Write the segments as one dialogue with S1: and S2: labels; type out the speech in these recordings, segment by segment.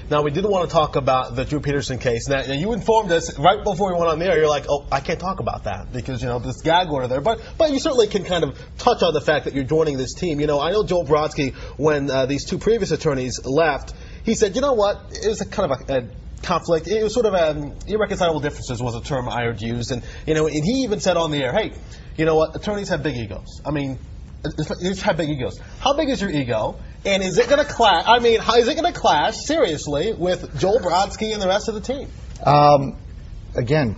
S1: Now, we did want to talk about the Drew Peterson case. Now, you informed us right before we went on the air. You're like, oh, I can't talk about that because, this gag order there. But you certainly can kind of touch on the fact that you're joining this team. I know Joel Brodsky, when these two previous attorneys left, he said, you know what, it was a kind of a conflict. It was sort of irreconcilable differences was a term I heard used. And, and he even said on the air, hey, you know what, attorneys have big egos. I mean, you have big egos. How big is your ego? And is it going to clash? I mean, is it going to clash seriously with Joel Brodsky and the rest of the team?
S2: Again,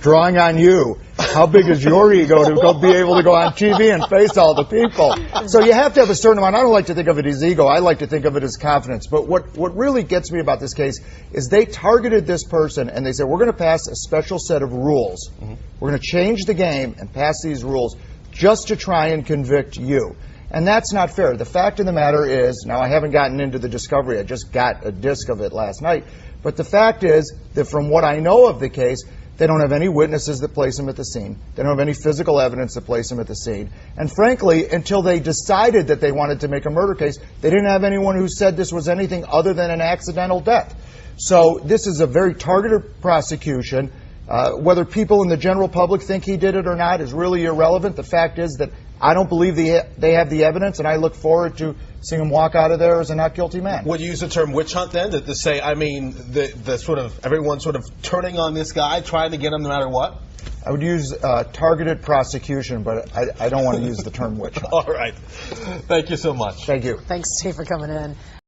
S2: drawing on you. How big is your ego to be able to go on TV and face all the people? So you have to have a certain amount. I don't like to think of it as ego. I like to think of it as confidence. But what really gets me about this case is they targeted this person and they said, we're going to pass a special set of rules. Mm-hmm. We're going to change the game and pass these rules just to try and convict you. And that's not fair. The fact of the matter is, now I haven't gotten into the discovery, I just got a disc of it last night, but the fact is that from what I know of the case, they don't have any witnesses that place him at the scene. They don't have any physical evidence that place him at the scene. And frankly, until they decided that they wanted to make a murder case, they didn't have anyone who said this was anything other than an accidental death. So this is a very targeted prosecution. Whether people in the general public think he did it or not is really irrelevant. The fact is that I don't believe they have the evidence, and I look forward to seeing him walk out of there as a not guilty man.
S1: Would you use the term witch hunt then to say, I mean, the sort of everyone sort of turning on this guy, trying to get him no matter what?
S2: I would use targeted prosecution, but I don't want to use the term witch hunt.
S1: All right. Thank you so much.
S2: Thank you.
S3: Thanks, Steve, for coming in.